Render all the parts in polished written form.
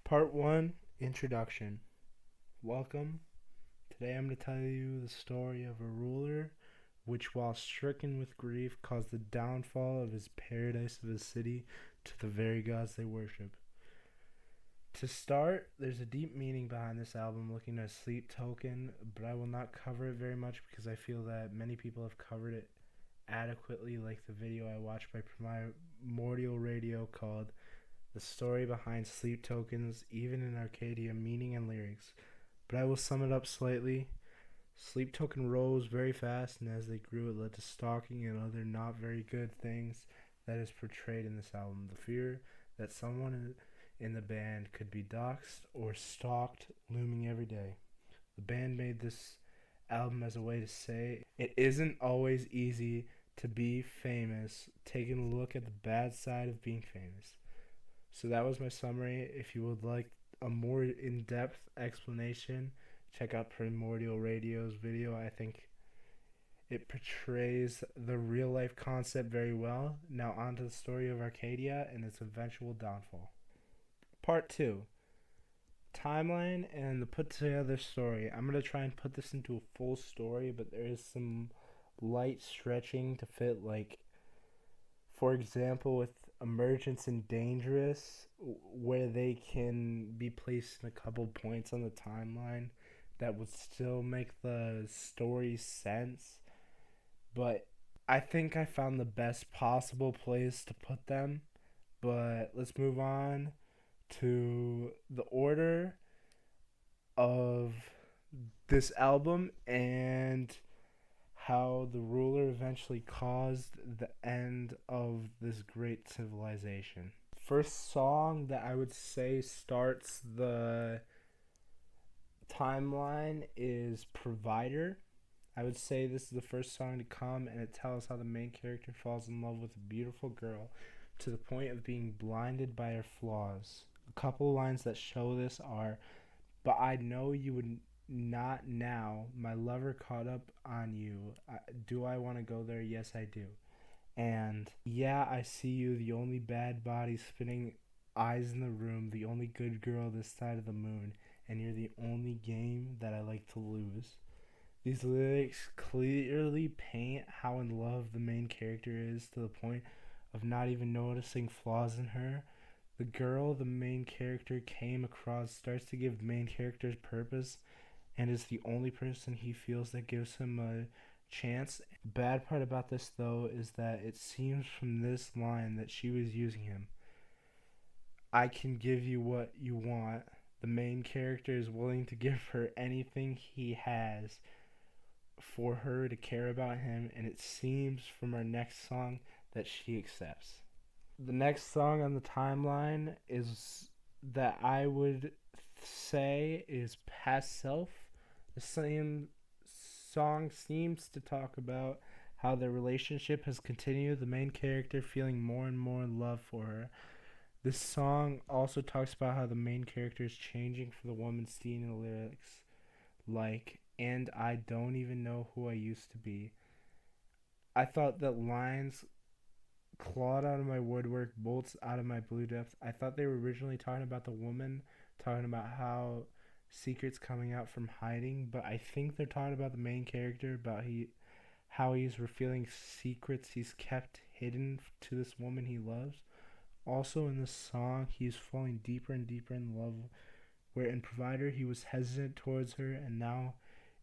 Part 1 Introduction. Welcome. Today I'm going to tell you the story of a ruler which, while stricken with grief, caused the downfall of his paradise of his city to the very gods they worship. To start, there's a deep meaning behind this album looking at Sleep Token, but I will not cover it very much because I feel that many people have covered it adequately, like the video I watched by Primordial Radio called The Story Behind Sleep Tokens, even in Arcadia, meaning and lyrics. But I will sum it up slightly. Sleep Token rose very fast, and as they grew, it led to stalking and other not very good things that is portrayed in this album. The fear that someone in the band could be doxxed or stalked looming every day. The band made this album as a way to say it isn't always easy to be famous, taking a look at the bad side of being famous. So that was my summary. If you would like a more in-depth explanation, check out Primordial Radio's video. I think it portrays the real-life concept very well. Now on to the story of Arcadia and its eventual downfall. Part 2. Timeline and the put together story. I'm going to try and put this into a full story, but there is some light stretching to fit, like, for example, with Emergence and Dangerous, where they can be placed in a couple points on the timeline that would still make the story sense. But I think I found the best possible place to put them. But let's move on to the order of this album and how the ruler eventually caused the end of this great civilization. First song that I would say starts the timeline is Provider. I would say this is the first song to come, and it tells how the main character falls in love with a beautiful girl to the point of being blinded by her flaws. A couple lines that show this are, "But I know you would not now. My lover caught up on you. Do I want to go there? Yes, I do. And yeah, I see you, the only bad body spinning eyes in the room, the only good girl this side of the moon, and you're the only game that I like to lose." These lyrics clearly paint how in love the main character is to the point of not even noticing flaws in her. The girl the main character came across starts to give the main character's purpose and is the only person he feels that gives him a chance. The bad part about this, though, is that it seems from this line that she was using him. I can give you what you want. The main character is willing to give her anything he has for her to care about him, and it seems from our next song that she accepts. The next song on the timeline is that I would say is Past Self. The same song seems to talk about how their relationship has continued, the main character feeling more and more in love for her. This song also talks about how the main character is changing for the woman seen in the lyrics, like, and I don't even know who I used to be. I thought that lines clawed out of my woodwork, bolts out of my blue depth. I thought they were originally talking about the woman, talking about how secrets coming out from hiding, but I think they're talking about the main character, about how he's revealing secrets he's kept hidden to this woman he loves. Also in this song, he's falling deeper and deeper in love, where in Provider he was hesitant towards her and now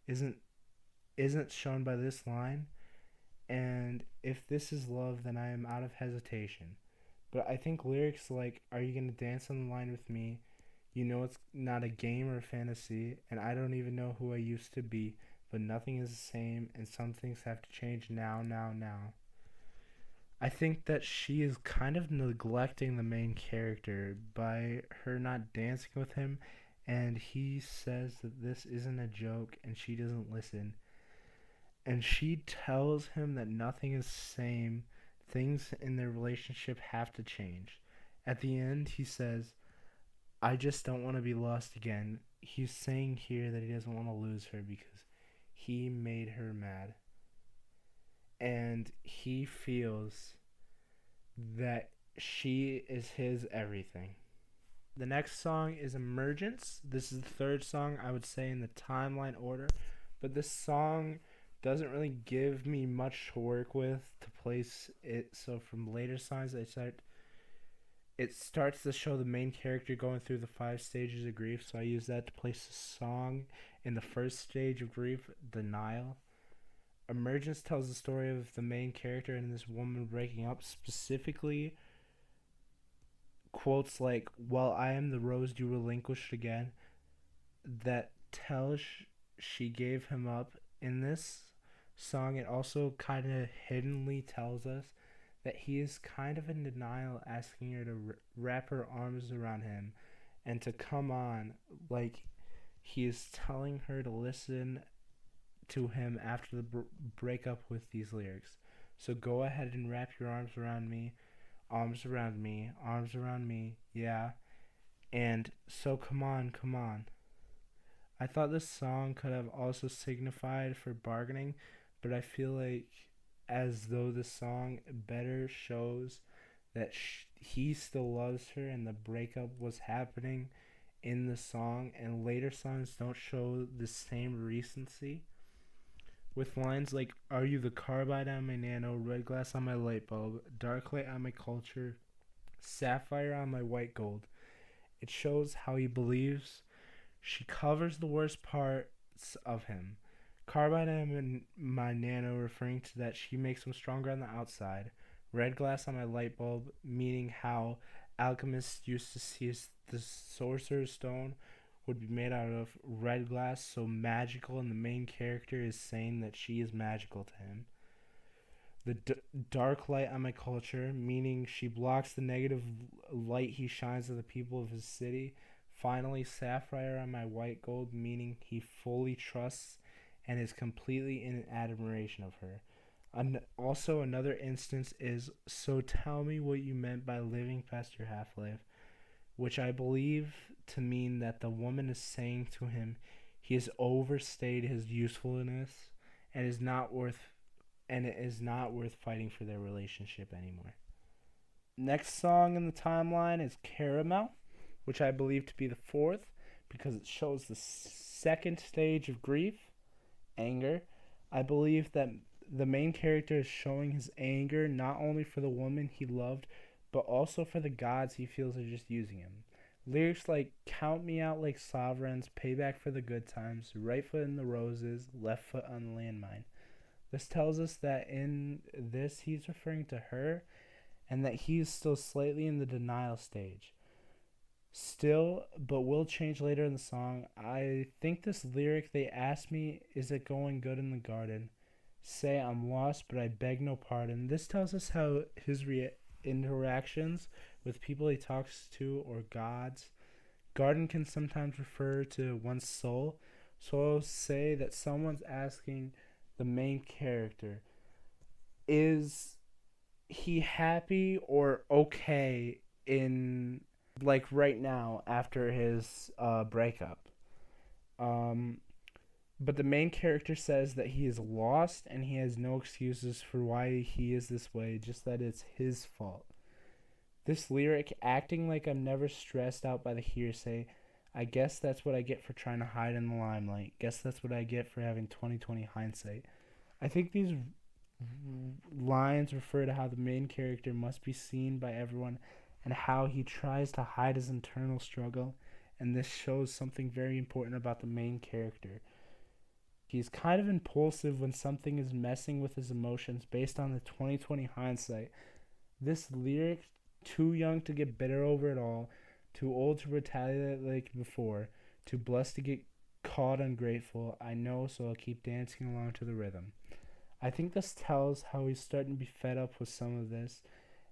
isn't isn't shown by this line. And if this is love, then I am out of hesitation. But I think lyrics like, are you going to dance on the line with me? You know it's not a game or a fantasy, and I don't even know who I used to be, but nothing is the same, and some things have to change now, now, now. I think that she is kind of neglecting the main character by her not dancing with him, and he says that this isn't a joke, and she doesn't listen. And she tells him that nothing is the same. Things in their relationship have to change. At the end, he says, I just don't want to be lost again. He's saying here that he doesn't want to lose her because he made her mad. And he feels that she is his everything. The next song is Emergence. This is the third song I would say in the timeline order, but this song doesn't really give me much to work with to place it. So from later songs, it starts to show the main character going through the 5 stages of grief. So I use that to place the song in the first stage of grief, denial. Emergence tells the story of the main character and this woman breaking up, specifically quotes like, "Well, I am the rose you relinquished again," that tells she gave him up. In this song, it also kind of hiddenly tells us that he is kind of in denial, asking her to wrap her arms around him and to come on. Like, he is telling her to listen to him after the breakup with these lyrics. So go ahead and wrap your arms around me, arms around me, yeah. And so come on, come on. I thought this song could have also signified for bargaining, but I feel like as though the song better shows that he still loves her and the breakup was happening in the song, and later songs don't show the same recency. With lines like, "Are you the carbide on my nano, red glass on my light bulb, dark light on my culture, sapphire on my white gold," it shows how he believes she covers the worst parts of him. Carbide on my nano, referring to that she makes him stronger on the outside. Red glass on my light bulb, meaning how alchemists used to see the sorcerer's stone would be made out of red glass, so magical, and the main character is saying that she is magical to him. The dark light on my culture, meaning she blocks the negative light he shines to the people of his city. Finally, sapphire on my white gold, meaning he fully trusts and is completely in admiration of her. Also, another instance is, "So tell me what you meant by living past your half life," which I believe to mean that the woman is saying to him he has overstayed his usefulness and is not worth and it is not worth fighting for their relationship anymore. Next song in the timeline is Caramel, which I believe to be the fourth because it shows the second stage of grief, anger. I believe that the main character is showing his anger not only for the woman he loved, but also for the gods he feels are just using him. Lyrics like, "Count me out like sovereigns, payback for the good times, right foot in the roses, left foot on the landmine." This tells us that in this he's referring to her and that he is still slightly in the denial stage. Still, but will change later in the song. I think this lyric they ask me, "Is it going good in the garden? Say I'm lost, but I beg no pardon." This tells us how his interactions with people he talks to or gods. Garden can sometimes refer to one's soul. So I'll say that someone's asking the main character, is he happy or okay in, like, right now after his breakup? Um, but the main character says that he is lost and he has no excuses for why he is this way, just that it's his fault. This lyric, "Acting like I'm never stressed out by the hearsay, I guess that's what I get for trying to hide in the limelight. Guess that's what I get for having 2020 hindsight." I think these lines refer to how the main character must be seen by everyone and how he tries to hide his internal struggle, and this shows something very important about the main character. He's kind of impulsive when something is messing with his emotions based on the 2020 hindsight. This lyric, "Too young to get bitter over it all, too old to retaliate like before, too blessed to get caught ungrateful, I know, so I'll keep dancing along to the rhythm." I think this tells how he's starting to be fed up with some of this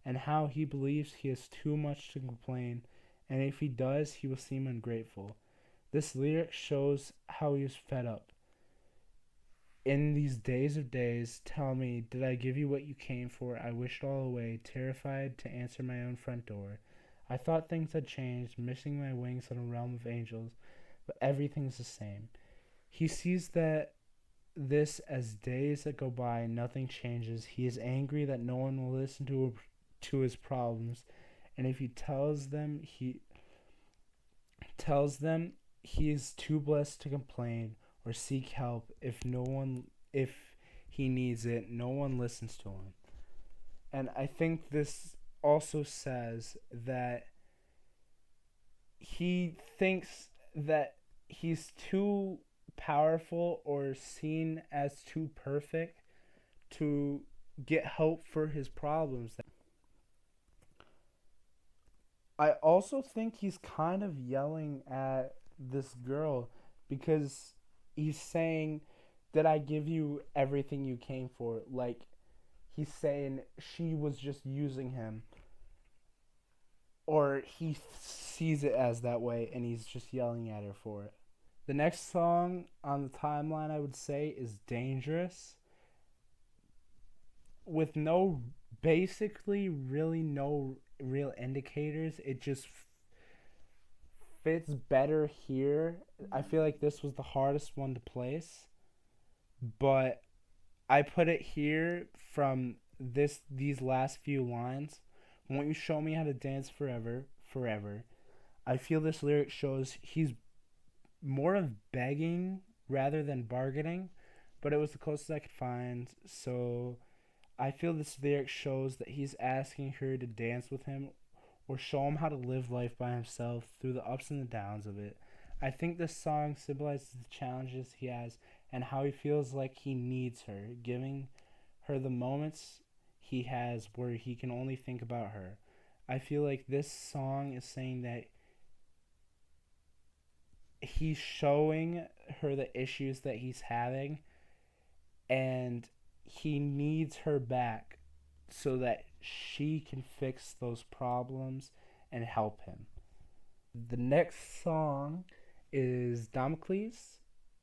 and how he believes he has too much to complain, and if he does, he will seem ungrateful. This lyric shows how he is fed up. "In these days of days, tell me, did I give you what you came for? I wished all away, terrified to answer my own front door. I thought things had changed, missing my wings in a realm of angels, but everything's the same." He sees that this as days that go by, nothing changes. He is angry that no one will listen to his problems, and if he tells them tells them he is too blessed to complain or seek help if he needs it, no one listens to him. And I think this also says that he thinks that he's too powerful or seen as too perfect to get help for his problems. I also think he's kind of yelling at this girl because he's saying, "Did I give you everything you came for?" Like, he's saying she was just using him, or he sees it as that way and he's just yelling at her for it. The next song on the timeline, I would say, is Dangerous. With no, basically, really no real indicators, it just fits better here. I feel like this was the hardest one to place, but I put it here from these last few lines. Won't you show me how to dance forever, forever? I feel this lyric shows he's more of begging rather than bargaining, but it was the closest I could find. So I feel this lyric shows that he's asking her to dance with him or show him how to live life by himself through the ups and the downs of it. I think this song symbolizes the challenges he has and how he feels like he needs her, giving her the moments he has where he can only think about her. I feel like this song is saying that he's showing her the issues that he's having and he needs her back so that she can fix those problems and help him. The next song is Damocles,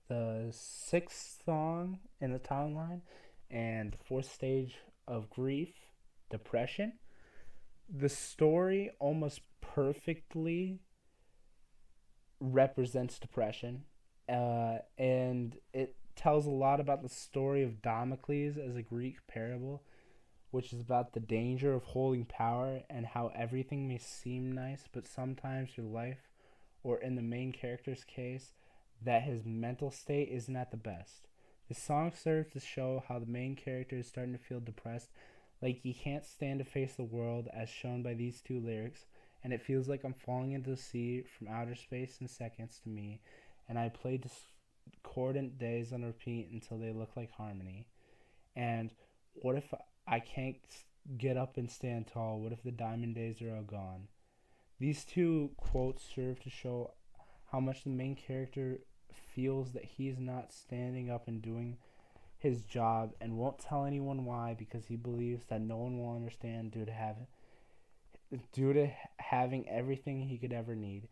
the sixth song in the timeline, and the fourth stage of grief, depression. The story almost perfectly represents depression, and it tells a lot about the story of Damocles as a Greek parable, which is about the danger of holding power and how everything may seem nice, but sometimes your life, or in the main character's case, that his mental state isn't at the best. The song serves to show how the main character is starting to feel depressed, like he can't stand to face the world, as shown by these two lyrics, and it feels like I'm falling into the sea from outer space in seconds to me, and I play discordant days on repeat until they look like harmony. And what if I can't get up and stand tall? What if the diamond days are all gone? These two quotes serve to show how much the main character feels that he's not standing up and doing his job and won't tell anyone why because he believes that no one will understand due to having everything he could ever need.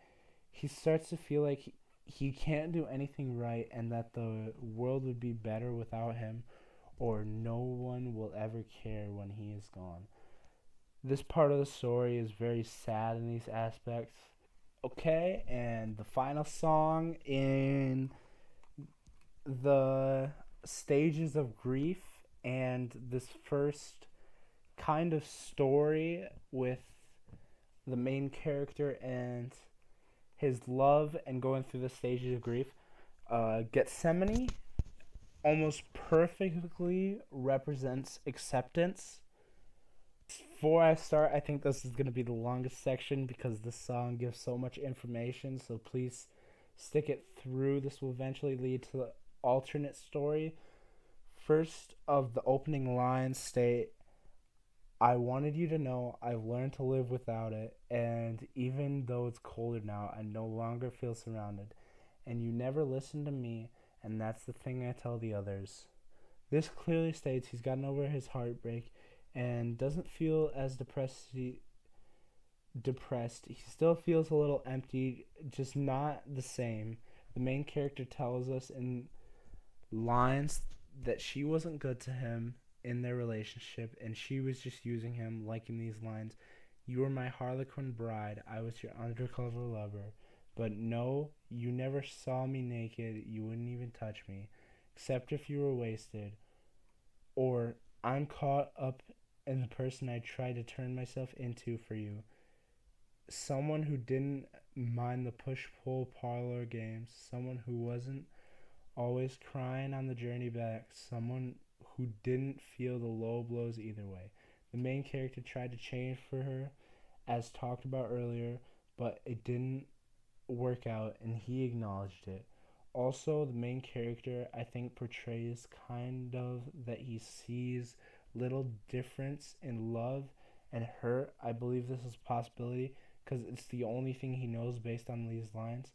He starts to feel like he can't do anything right and that the world would be better without him or no one will ever care when he is gone. This part of the story is very sad in these aspects. Okay, and the final song in the stages of grief and this first kind of story with the main character and his love and going through the stages of grief. Gethsemane almost perfectly represents acceptance. Before I start, I think this is going to be the longest section because this song gives so much information, so please stick it through. This will eventually lead to the alternate story. First of the opening lines state, I wanted you to know I've learned to live without it, and even though it's colder now, I no longer feel surrounded. And you never listen to me, and that's the thing I tell the others. This clearly states he's gotten over his heartbreak and doesn't feel as depressed. He still feels a little empty, just not the same. The main character tells us in lines that she wasn't good to him in their relationship and she was just using him, like in these lines, you were my harlequin bride, I was your undercover lover, but no, you never saw me naked, you wouldn't even touch me, except if you were wasted, or I'm caught up in the person I tried to turn myself into for you, someone who didn't mind the push pull parlor games, someone who wasn't always crying on the journey back, someone who didn't feel the low blows either way. The main character tried to change for her, as talked about earlier, but it didn't work out, and he acknowledged it. Also, the main character, I think, portrays kind of that he sees little difference in love and hurt. I believe this is a possibility because it's the only thing he knows based on these lines.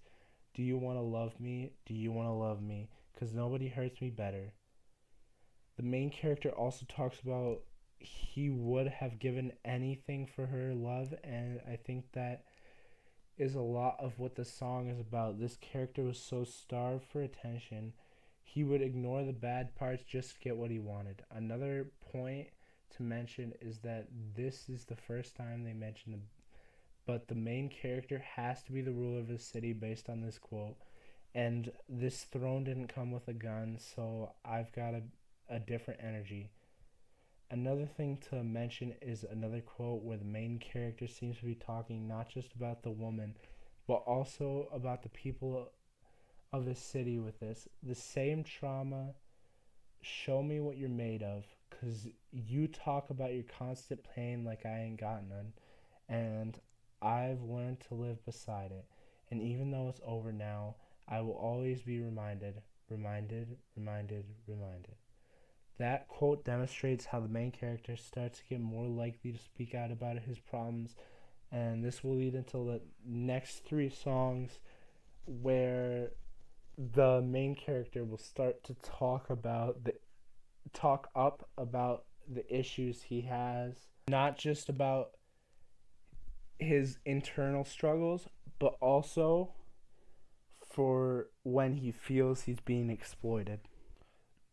Do you want to love me? Do you want to love me? Because nobody hurts me better. The main character also talks about he would have given anything for her love, and I think that is a lot of what the song is about. This character was so starved for attention, he would ignore the bad parts just to get what he wanted. Another point to mention is that this is the first time they mention the but the main character has to be the ruler of the city based on this quote. And this throne didn't come with a gun, so I've got a different energy. Another thing to mention is another quote where the main character seems to be talking not just about the woman, but also about the people of the city with this. The same trauma, show me what you're made of, because you talk about your constant pain like I ain't got none, and I've learned to live beside it. And even though it's over now, I will always be reminded, reminded, reminded, reminded. That quote demonstrates how the main character starts to get more likely to speak out about his problems, and this will lead into the next three songs where the main character will start to talk up about the issues he has, not just about his internal struggles, but also for when he feels he's being exploited.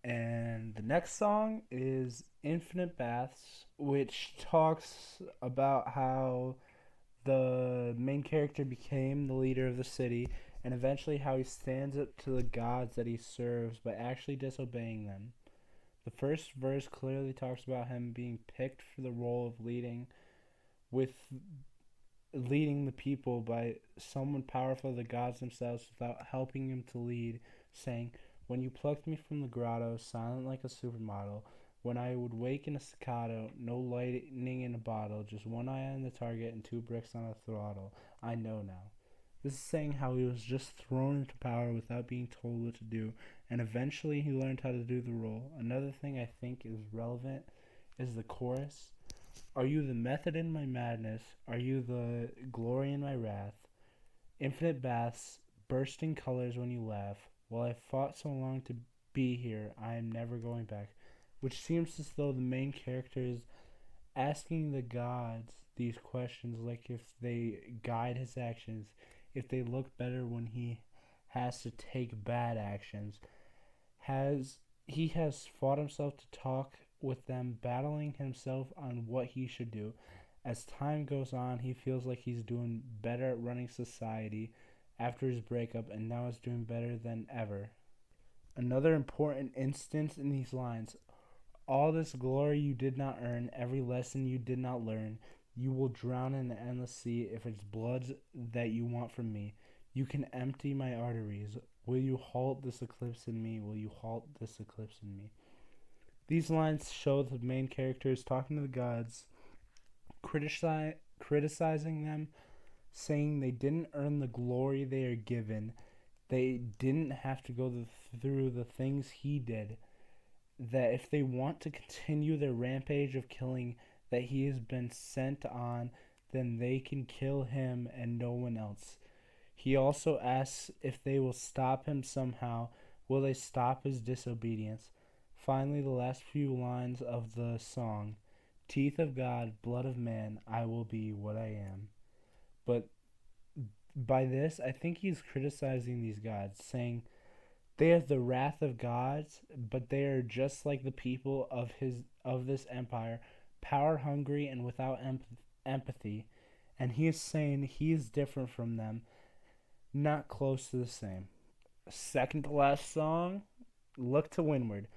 And the next song is Infinite Baths, which talks about how the main character became the leader of the city and eventually how he stands up to the gods that he serves by actually disobeying them. The first verse clearly talks about him being picked for the role of with leading the people by someone powerful, the gods themselves, without helping him to lead, saying, when you plucked me from the grotto, silent like a supermodel, when I would wake in a staccato, no lightning in a bottle, just one eye on the target and two bricks on the throttle, I know now. This is saying how he was just thrown into power without being told what to do, and eventually he learned how to do the role. Another thing I think is relevant is the chorus. Are you the method in my madness? Are you the glory in my wrath? Infinite baths, bursting colors when you laugh. While I fought so long to be here, I am never going back. Which seems as though the main character is asking the gods these questions, like if they guide his actions, if they look better when he has to take bad actions. He has fought himself to talk with them, battling himself on what he should do. As time goes on, he feels like he's doing better at running society after his breakup, and now is doing better than ever. Another important instance in these lines: all this glory you did not earn, every lesson you did not learn, you will drown in the endless sea if it's blood that you want from me. You can empty my arteries. Will you halt this eclipse in me? Will you halt this eclipse in me? These lines show the main characters talking to the gods, criticizing them, saying they didn't earn the glory they are given. They didn't have to go through the things he did. That if they want to continue their rampage of killing that he has been sent on, then they can kill him and no one else. He also asks if they will stop him somehow. Will they stop his disobedience? Finally, the last few lines of the song: teeth of God, blood of man, I will be what I am. But by this, I think he's criticizing these gods, saying they have the wrath of gods, but they are just like the people of this empire, power hungry and without empathy. And he is saying he is different from them, not close to the same. Second to last song, Look to Windward.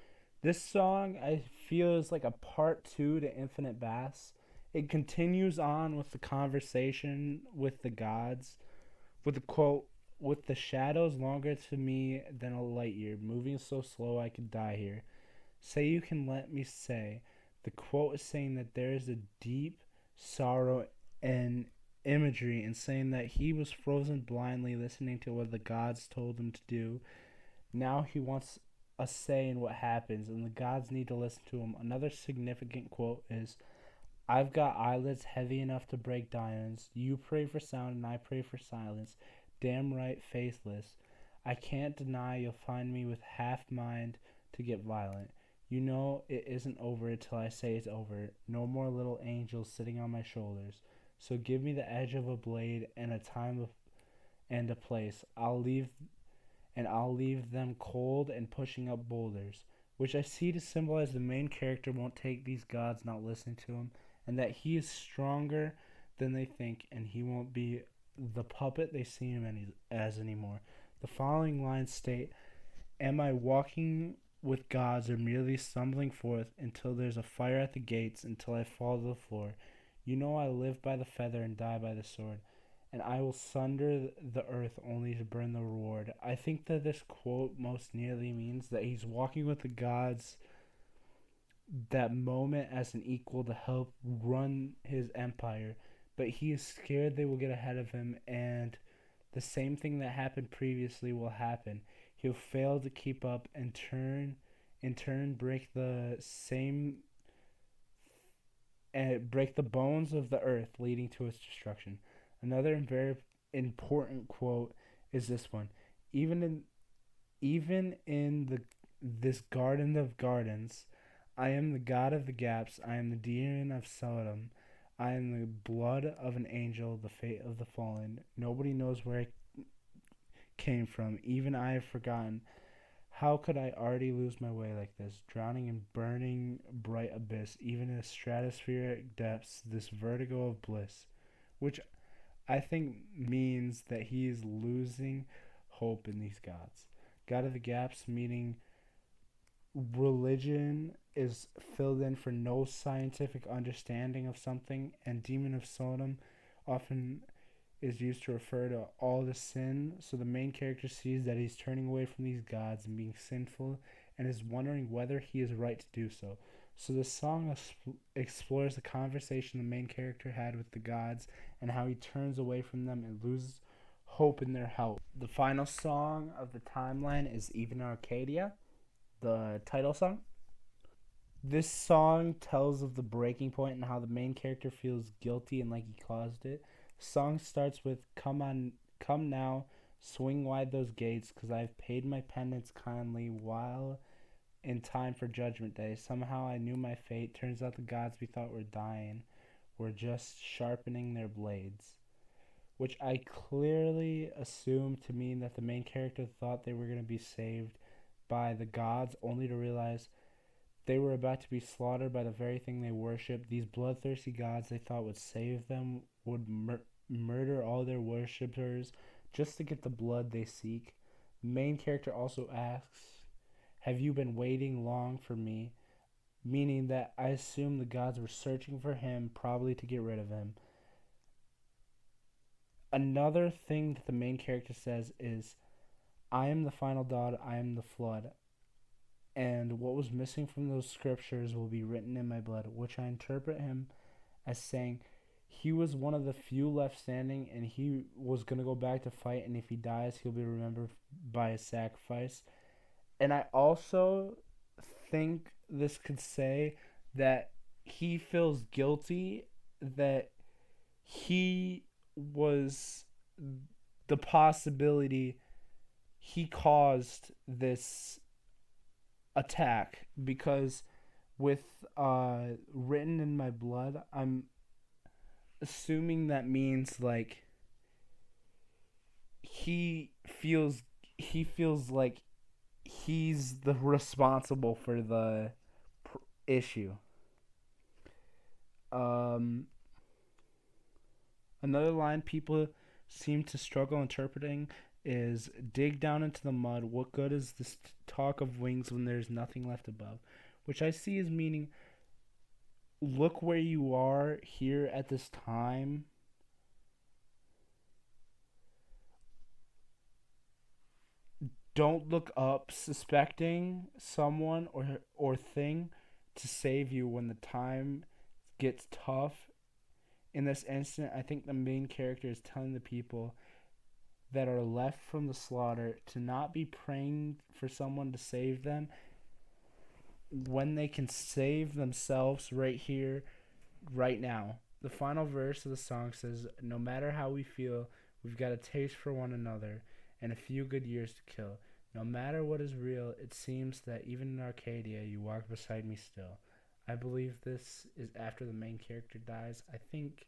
This song I feel is like a part two to Infinite Baths. It continues on with the conversation with the gods, With the quote, with the shadows longer to me than a light year, moving so slow I could die here. Say you can let me say. The quote is saying that there is a deep sorrow and imagery in saying that he was frozen blindly listening to what the gods told him to do. Now he wants a say in what happens, and the gods need to listen to him. Another significant quote is, I've got eyelids heavy enough to break diamonds. You pray for sound and I pray for silence. Damn right, faithless. I can't deny you'll find me with half mind to get violent. You know it isn't over till I say it's over. No more little angels sitting on my shoulders. So give me the edge of a blade and a time of, and a place. I'll leave them cold and pushing up boulders, which I see to symbolize the main character won't take these gods not listening to him, and that he is stronger than they think, and he won't be the puppet they see him as anymore. The following lines state, Am I walking with gods or merely stumbling forth until there's a fire at the gates, until I fall to the floor? You know I live by the feather and die by the sword, and I will sunder the earth only to burn the reward. I think that this quote most nearly means that he's walking with the gods that moment as an equal to help run his empire, but he is scared they will get ahead of him, and the same thing that happened previously will happen. He'll fail to keep up and in turn break the same and break the bones of the earth, leading to its destruction. Another very important quote is this one. Even in even in the this garden of gardens, I am the god of the gaps. I am the demon of Sodom. I am the blood of an angel, the fate of the fallen. Nobody knows where I came from. Even I have forgotten. How could I already lose my way like this, drowning in burning bright abyss, even in stratospheric depths, this vertigo of bliss, which I think means that he is losing hope in these gods. God of the gaps, meaning religion is filled in for no scientific understanding of something, and demon of Sodom often is used to refer to all the sin. So the main character sees that he's turning away from these gods and being sinful and is wondering whether he is right to do so. So the song explores the conversation the main character had with the gods and how he turns away from them and loses hope in their help. The final song of the timeline is Even Arcadia, the title song. This song tells of the breaking point and how the main character feels guilty and like he caused it. The song starts with "Come on, come now, swing wide those gates, 'cause I've paid my penance kindly while in time for Judgment Day. Somehow I knew my fate. Turns out the gods we thought were dying were just sharpening their blades." Which I clearly assumed to mean that the main character thought they were going to be saved by the gods, only to realize they were about to be slaughtered by the very thing they worshipped. These bloodthirsty gods they thought would save them would murder all their worshippers just to get the blood they seek. The main character also asks, Have you been waiting long for me? Meaning that I assume the gods were searching for him, probably to get rid of him. Another thing that the main character says is, I am the final dawn, I am the flood, and what was missing from those scriptures will be written in my blood, which I interpret him as saying he was one of the few left standing and he was going to go back to fight, and if he dies, he'll be remembered by his sacrifice. And I also think this could say that he feels guilty that he was the possibility he caused this attack, because with written in my blood, I'm assuming that means like he feels he feels like he's the responsible for the issue. Um, Another line people seem to struggle interpreting is dig down into the mud. What good is this talk of wings when there's nothing left above? Which I see as meaning look where you are here at this time. don't look up suspecting someone or thing to save you when the time gets tough. In this instant, I think the main character is telling the people that are left from the slaughter to not be praying for someone to save them when they can save themselves right here, right now. The final verse of the song says, "No matter how we feel, we've got a taste for one another and a few good years to kill. No matter what is real, it seems that even in Arcadia, you walk beside me still." I believe this is after the main character dies. I think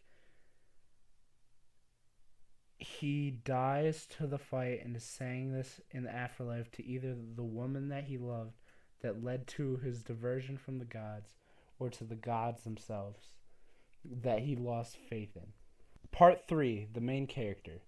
he dies to the fight and is saying this in the afterlife to either the woman that he loved that led to his diversion from the gods or to the gods themselves that he lost faith in. Part 3, the main character.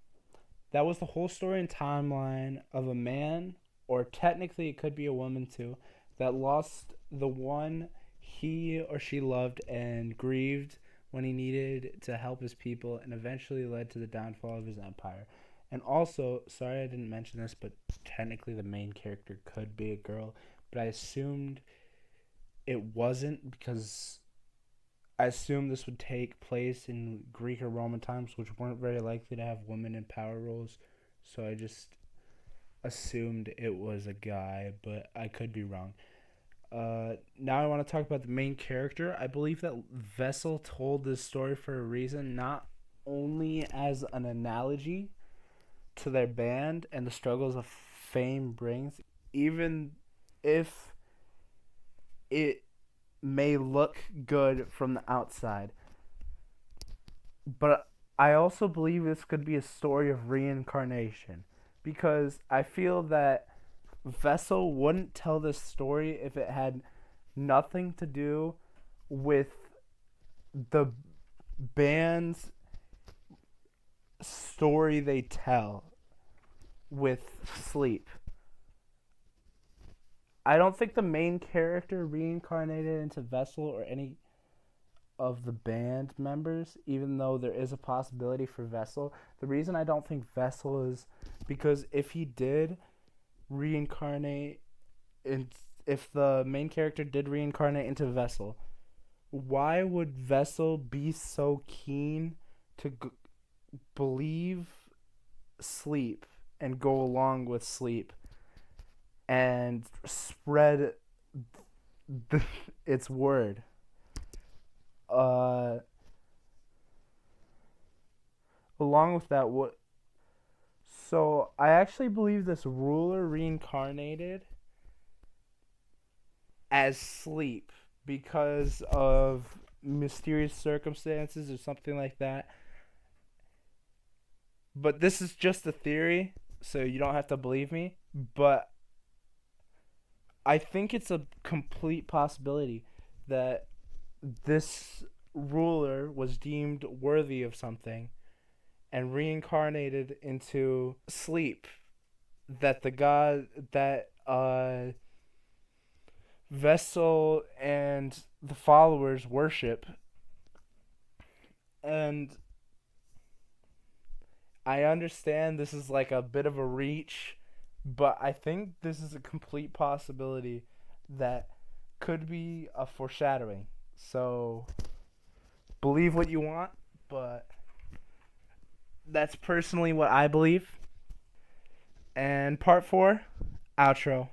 That was the whole story and timeline of a man, or technically it could be a woman too, that lost the one he or she loved and grieved when he needed to help his people, and eventually led to the downfall of his empire. And also, sorry I didn't mention this, but technically the main character could be a girl, but I assumed it wasn't because I assumed this would take place in Greek or Roman times, which weren't very likely to have women in power roles. So I just assumed it was a guy, but I could be wrong. Now I want to talk about the main character. I believe that Vessel told this story for a reason, not only as an analogy to their band and the struggles of fame brings, even if it may look good from the outside. But I also believe this could be a story of reincarnation, because I feel that Vessel wouldn't tell this story if it had nothing to do with the band's story they tell with sleep. I don't think the main character reincarnated into Vessel or any of the band members, even though there is a possibility for Vessel. The reason I don't think Vessel is because if he did reincarnate, if the main character did reincarnate into Vessel, why would Vessel be so keen to believe sleep and go along with sleep and spread its word? Along with that, what? So I actually believe this ruler reincarnated as sleep because of mysterious circumstances or something like that. But this is just a theory, so you don't have to believe me. But I think it's a complete possibility that this ruler was deemed worthy of something and reincarnated into sleep that the god that Vessel and the followers worship. And I understand this is like a bit of a reach, but I think this is a complete possibility that could be a foreshadowing. So believe what you want, but that's personally what I believe. And part 4, outro.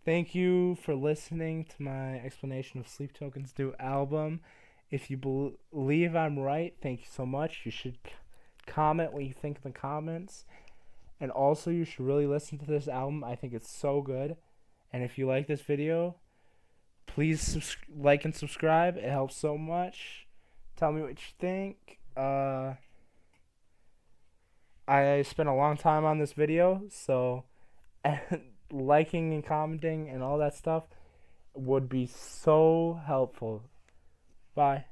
Thank you for listening to my explanation of Sleep Token's new album. If you believe I'm right, thank you so much. You should comment what you think in the comments. And also, you should really listen to this album. I think it's so good. And if you like this video, please like and subscribe. It helps so much. Tell me what you think. I spent a long time on this video, so liking and commenting and all that stuff would be so helpful. Bye.